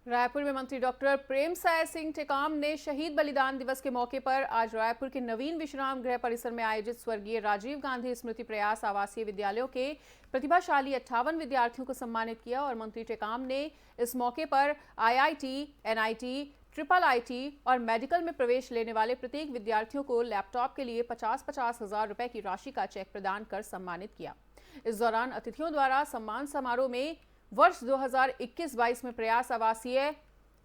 रायपुर में मंत्री डॉक्टर प्रेमसाय सिंह टेकाम ने शहीद बलिदान दिवस के मौके पर आज रायपुर के नवीन विश्राम गृह परिसर में आयोजित स्वर्गीय राजीव गांधी स्मृति प्रयास आवासीय विद्यालयों के प्रतिभाशाली 58 विद्यार्थियों को सम्मानित किया और मंत्री टेकाम ने इस मौके पर आईआईटी, एनआईटी, ट्रिपल आईटी और मेडिकल में प्रवेश लेने वाले प्रत्येक विद्यार्थियों को लैपटॉप के लिए 50-50 हजार रुपए की राशि का चेक प्रदान कर सम्मानित किया। इस दौरान अतिथियों द्वारा सम्मान समारोह में वर्ष 2021-22 में प्रयास आवासीय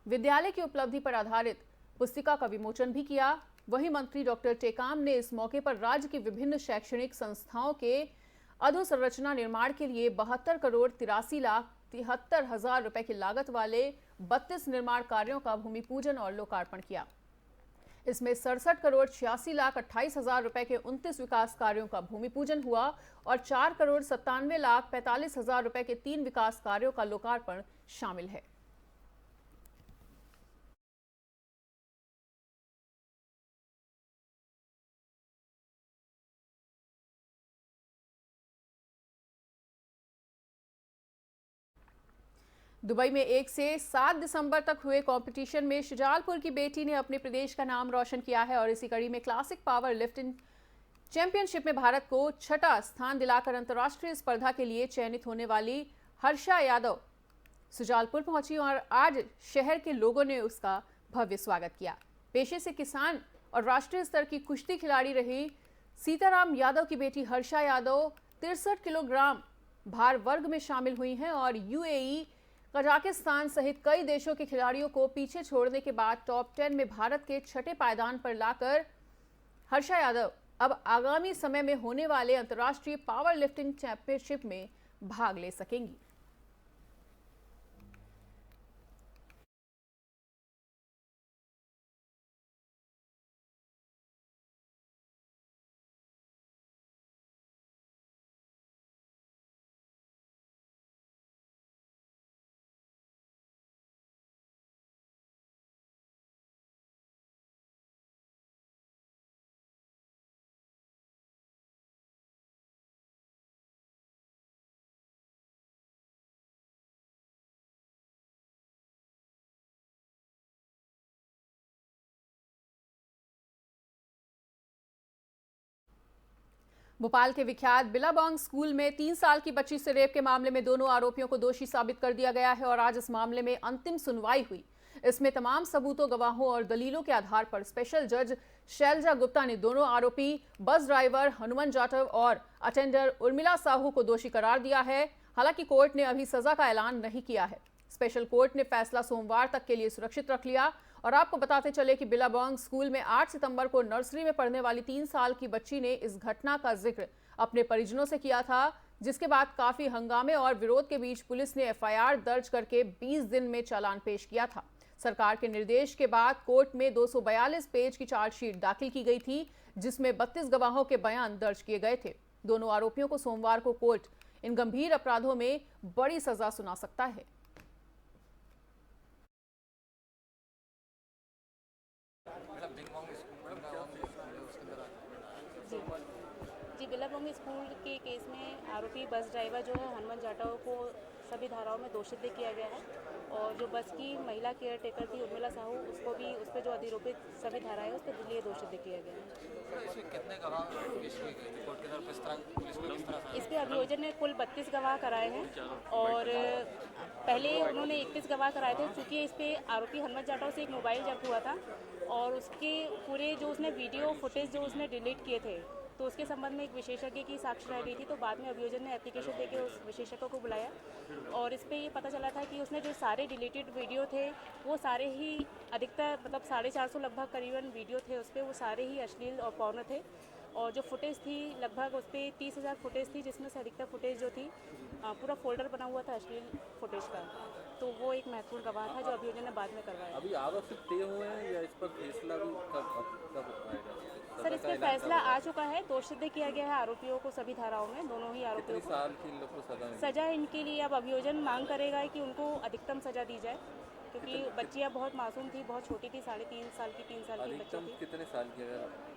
विद्यालय की उपलब्धि पर आधारित पुस्तिका का विमोचन भी किया। वहीं मंत्री डॉक्टर टेकाम ने इस मौके पर राज्य की विभिन्न शैक्षणिक संस्थाओं के अधोसंरचना निर्माण के लिए 72,83,73,000 रुपए की लागत वाले 32 निर्माण कार्यों का भूमि पूजन और लोकार्पण किया। इसमें 67,86,28,000 रुपए के 29 विकास कार्यों का भूमि पूजन हुआ और 4,97,45,000 रुपए के 3 विकास कार्यों का लोकार्पण शामिल है। दुबई में 1 से 7 दिसंबर तक हुए कंपटीशन में शुजालपुर की बेटी ने अपने प्रदेश का नाम रोशन किया है और इसी कड़ी में क्लासिक पावर लिफ्टिंग चैंपियनशिप में भारत को छठा स्थान दिलाकर अंतर्राष्ट्रीय स्पर्धा के लिए चयनित होने वाली हर्षा यादव शुजालपुर पहुंची और आज शहर के लोगों ने उसका भव्य स्वागत किया। पेशे से किसान और राष्ट्रीय स्तर की कुश्ती खिलाड़ी रही सीताराम यादव की बेटी हर्षा यादव 63 किलोग्राम भार वर्ग में शामिल हुई हैं और यूएई, कजाकिस्तान सहित कई देशों के खिलाड़ियों को पीछे छोड़ने के बाद टॉप 10 में भारत के छठे पायदान पर लाकर हर्षा यादव अब आगामी समय में होने वाले अंतर्राष्ट्रीय पावर लिफ्टिंग चैंपियनशिप में भाग ले सकेंगी। भोपाल के विख्यात बिलाबोंग स्कूल में 3 साल की बच्ची से रेप के मामले में दोनों आरोपियों को दोषी साबित कर दिया गया है और आज इस मामले में अंतिम सुनवाई हुई। इसमें तमाम सबूतों, गवाहों और दलीलों के आधार पर स्पेशल जज शैलजा गुप्ता ने दोनों आरोपी बस ड्राइवर हनुमान जाटव और अटेंडर उर्मिला साहू को दोषी करार दिया है। हालांकि कोर्ट ने अभी सजा का ऐलान नहीं किया है। स्पेशल कोर्ट ने फैसला सोमवार तक के लिए सुरक्षित रख लिया। और आपको बताते चले कि बिलाबोंग स्कूल में 8 सितंबर को नर्सरी में पढ़ने वाली 3 साल की बच्ची ने इस घटना का जिक्र अपने परिजनों से किया था, जिसके बाद काफी हंगामे और विरोध के बीच पुलिस ने एफआईआर दर्ज करके 20 दिन में चालान पेश किया था। सरकार के निर्देश के बाद कोर्ट में 242 पेज की चार्जशीट दाखिल की गई थी, जिसमें 32 गवाहों के बयान दर्ज किए गए थे। दोनों आरोपियों को सोमवार को कोर्ट इन गंभीर अपराधों में बड़ी सजा सुना सकता है। जी, बिलाबोंग स्कूल के केस में आरोपी बस ड्राइवर जो है हनुमान जाटव को सभी धाराओं में दोषित किया गया है और जो बस की महिला केयर टेकर थी उर्मिला साहू, उसको भी उस पर जो अधिरोपित सभी धाराएं उस पर लिए दोषित किया गया है। इसमें कितने गवाह पेश किए गए थे कोर्ट की तरफ? पुलिस को किस तरह इस पर अभियोजन ने कुल 32 गवाह कराए हैं और पहले उन्होंने 31 गवाह कराए थे। चूँकि इस पर आरोपी हनुमान जाटव से एक मोबाइल जब्त हुआ था और उसके पूरे जो उसने वीडियो फुटेज जो उसने डिलीट किए थे, तो उसके संबंध में एक विशेषज्ञ की साक्ष्य रह गई थी। तो बाद में अभियोजन ने एप्लीकेशन देकर उस विशेषज्ञ को बुलाया और इस पर ये पता चला था कि उसने जो सारे डिलीटेड वीडियो थे वो सारे ही अधिकतर मतलब 450 लगभग करीबन वीडियो थे उस पर, वो सारे ही अश्लील और पौर्ण थे। और जो फुटेज थी लगभग उस पर 30,000 फुटेज थी, जिसमें से अधिकतर फुटेज जो थी पूरा फोल्डर बना हुआ था अश्लील फुटेज का। तो वो एक महत्वपूर्ण गवाह था जो अभियोजन ने बाद में करवाया। अभी आरोपी तय हुए हैं या इस पर फैसला भी कब आएगा? सर, इस पर फैसला आ चुका है। दोषसिद्ध किया गया है आरोपियों को सभी धाराओं में, दोनों ही आरोपियों को। साल की लोग को सजा इनके लिए अब अभियोजन मांग करेगा कि उनको अधिकतम सजा दी जाए, क्योंकि बच्चियां बहुत मासूम थी, बहुत छोटी थी, 3.5 साल की 3 साल की बच्ची थी। कितने साल की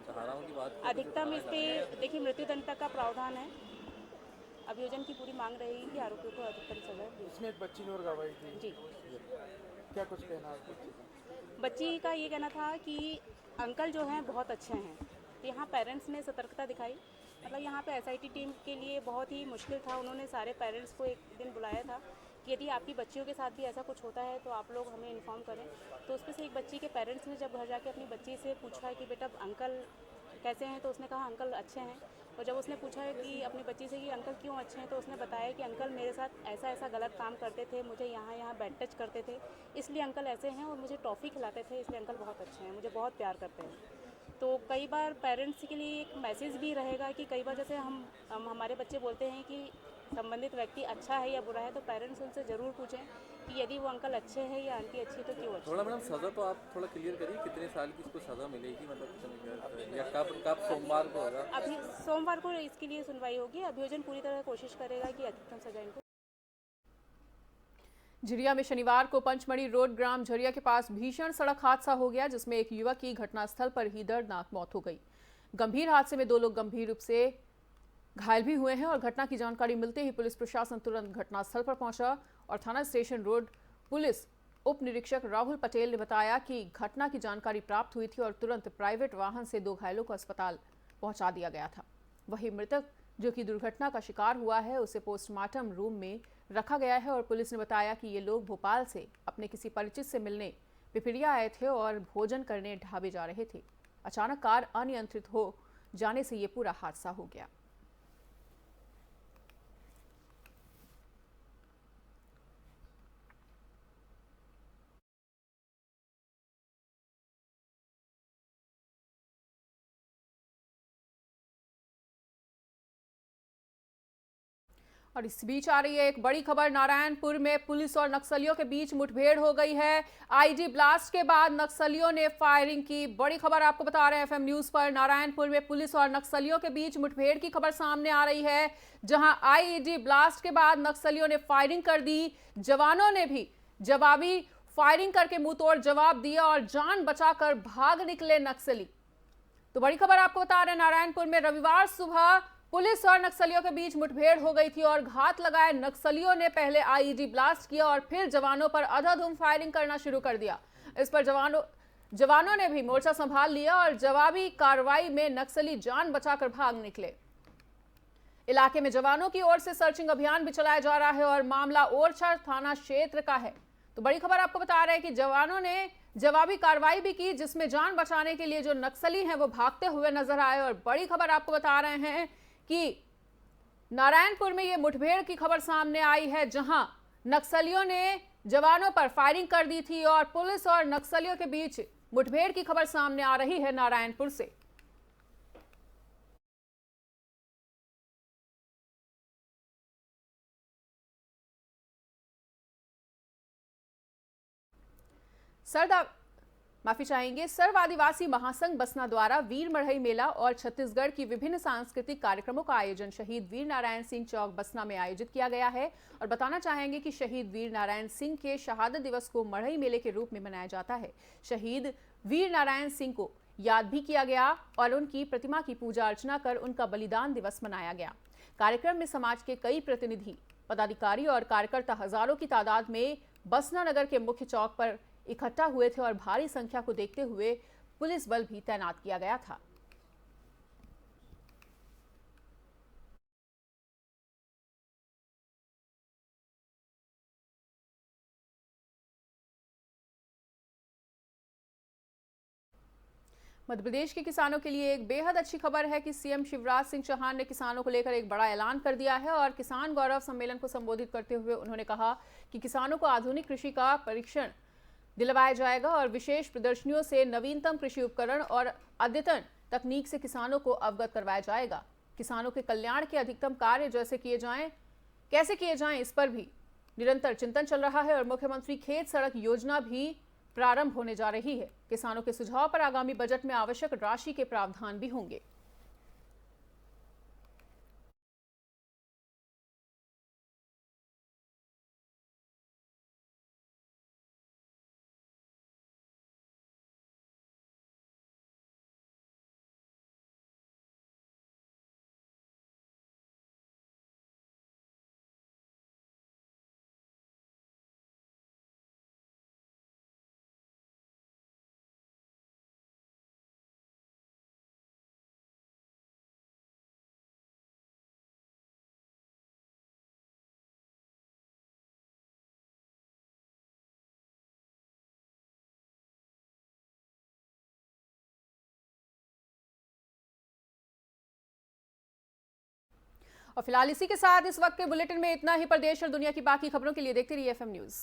धाराओं की बात? अधिकतम इस पे देखिए मृत्युदंड तक का प्रावधान है। अभियोजन की पूरी मांग रहेगी कि आरोपियों को अधिकतम सजा दी। इसमें एक बच्ची ने और गवाही दी। जी। क्या कुछ कहना है आपके बच्चे का? बच्ची का ये कहना था कि अंकल जो हैं बहुत अच्छे हैं। तो यहाँ पेरेंट्स ने सतर्कता दिखाई। मतलब यहाँ पे एसआईटी टीम के लिए बहुत ही मुश्किल था। उन्होंने सारे पेरेंट्स को एक दिन बुलाया था कि यदि आपकी बच्चियों के साथ भी ऐसा कुछ होता है तो आप लोग हमें इन्फॉर्म करें। तो उसमें से एक बच्ची के पेरेंट्स ने जब घर जाके अपनी बच्ची से पूछा कि बेटा अंकल कैसे हैं, तो उसने कहा अंकल अच्छे हैं। और जब उसने पूछा कि अपनी बच्ची से कि अंकल क्यों अच्छे हैं, तो उसने बताया कि अंकल मेरे साथ ऐसा ऐसा गलत काम करते थे, मुझे यहाँ यहाँ बैड टच करते थे, इसलिए अंकल ऐसे हैं, और मुझे टॉफ़ी खिलाते थे, इसलिए अंकल बहुत अच्छे हैं, मुझे बहुत प्यार करते हैं। तो कई बार पेरेंट्स के लिए एक मैसेज भी रहेगा कि कई बार जैसे हम हमारे बच्चे बोलते हैं कि संबंधित व्यक्ति अच्छा है या बुरा है, तो पेरेंट्स उनसे ज़रूर पूछें कि यदि वो अंकल अच्छे हैं या आंटी अच्छी है तो क्यों अच्छी। थोड़ा मैडम सज़ा तो आप थोड़ा क्लियर करिए, कितने साल की इसको सज़ा मिलेगी, मतलब या कब कब सोमवार को होगा? अभी सोमवार को इसके लिए सुनवाई होगी। अभियोजन पूरी तरह कोशिश करेगा कि अधिकतम सजा इनको। झिरिया में शनिवार को पंचमढ़ी रोड ग्राम झरिया के पास भीषण सड़क हादसा हो गया, जिसमें एक युवक की घटनास्थल पर ही दर्दनाक मौत हो गई। गंभीर हादसे में 2 लोग गंभीर रूप से घायल भी हुए हैं और घटना की जानकारी मिलते ही पुलिस प्रशासन तुरंत घटनास्थल पर पहुंचा और थाना स्टेशन रोड पुलिस उप निरीक्षक राहुल पटेल ने बताया कि घटना की जानकारी प्राप्त हुई थी और तुरंत प्राइवेट वाहन से 2 घायलों को अस्पताल पहुंचा दिया गया था। वहीं मृतक जो कि दुर्घटना का शिकार हुआ है उसे पोस्टमार्टम रूम में रखा गया है और पुलिस ने बताया कि ये लोग भोपाल से अपने किसी परिचित से मिलने पिपरिया आए थे और भोजन करने ढाबे जा रहे थे। अचानक कार अनियंत्रित हो जाने से ये पूरा हादसा हो गया। और इस बीच आ रही है एक बड़ी खबर। नारायणपुर में पुलिस और नक्सलियों के बीच मुठभेड़ हो गई है। आईडी ब्लास्ट के बाद नक्सलियों ने फायरिंग की। बड़ी खबर आपको बता रहे हैं एफएम न्यूज पर। नारायणपुर में पुलिस और नक्सलियों के बीच मुठभेड़ की खबर सामने आ रही है, जहां आईईडी ब्लास्ट के बाद नक्सलियों ने फायरिंग कर दी। जवानों ने भी जवाबी फायरिंग करके मुंहतोड़ जवाब दिया और जान बचाकर भाग निकले नक्सली। तो बड़ी खबर आपको बता रहे हैं, नारायणपुर में रविवार सुबह पुलिस और नक्सलियों के बीच मुठभेड़ हो गई थी और घात लगाए नक्सलियों ने पहले आईईडी ब्लास्ट किया और फिर जवानों पर अंधाधुंध फायरिंग करना शुरू कर दिया। इस पर जवानों ने भी मोर्चा संभाल लिया और जवाबी कार्रवाई में नक्सली जान बचाकर भाग निकले। इलाके में जवानों की ओर से सर्चिंग अभियान भी चलाया जा रहा है और मामला ओरछा थाना क्षेत्र का है। तो बड़ी खबर आपको बता रहे हैं कि जवानों ने जवाबी कार्रवाई भी की, जिसमें जान बचाने के लिए जो नक्सली हैं वो भागते हुए नजर आए। और बड़ी खबर आपको बता रहे हैं कि नारायणपुर में ये मुठभेड़ की खबर सामने आई है, जहां नक्सलियों ने जवानों पर फायरिंग कर दी थी और पुलिस और नक्सलियों के बीच मुठभेड़ की खबर सामने आ रही है नारायणपुर से। माफी चाहेंगे। सर्व आदिवासी महासंघ बसना द्वारा वीर मढ़ई मेला और छत्तीसगढ़ की विभिन्न सांस्कृतिक कार्यक्रमों का आयोजन शहीद वीर नारायण सिंह चौक बसना में आयोजित किया गया है। और बताना चाहेंगे कि शहीद वीर नारायण सिंह के शहादत दिवस को मढ़ई मेले के रूप में मनाया जाता है। शहीद वीर नारायण सिंह को याद भी किया गया और उनकी प्रतिमा की पूजा अर्चना कर उनका बलिदान दिवस मनाया गया। कार्यक्रम में समाज के कई प्रतिनिधि, पदाधिकारी और कार्यकर्ता हजारों की तादाद में बसना नगर के मुख्य चौक पर इकट्ठा हुए थे और भारी संख्या को देखते हुए पुलिस बल भी तैनात किया गया था। मध्य प्रदेश के किसानों के लिए एक बेहद अच्छी खबर है कि सीएम शिवराज सिंह चौहान ने किसानों को लेकर एक बड़ा ऐलान कर दिया है और किसान गौरव सम्मेलन को संबोधित करते हुए उन्होंने कहा कि किसानों को आधुनिक कृषि का परीक्षण दिलवाया जाएगा और विशेष प्रदर्शनियों से नवीनतम कृषि उपकरण और अद्यतन तकनीक से किसानों को अवगत करवाया जाएगा। किसानों के कल्याण के अधिकतम कार्य कैसे किए जाएं, इस पर भी निरंतर चिंतन चल रहा है और मुख्यमंत्री खेत सड़क योजना भी प्रारंभ होने जा रही है। किसानों के सुझाव पर आगामी बजट में आवश्यक राशि के प्रावधान भी होंगे। और फिलहाल इसी के साथ इस वक्त के बुलेटिन में इतना ही। प्रदेश और दुनिया की बाकी खबरों के लिए देखते रहिए FM न्यूज़।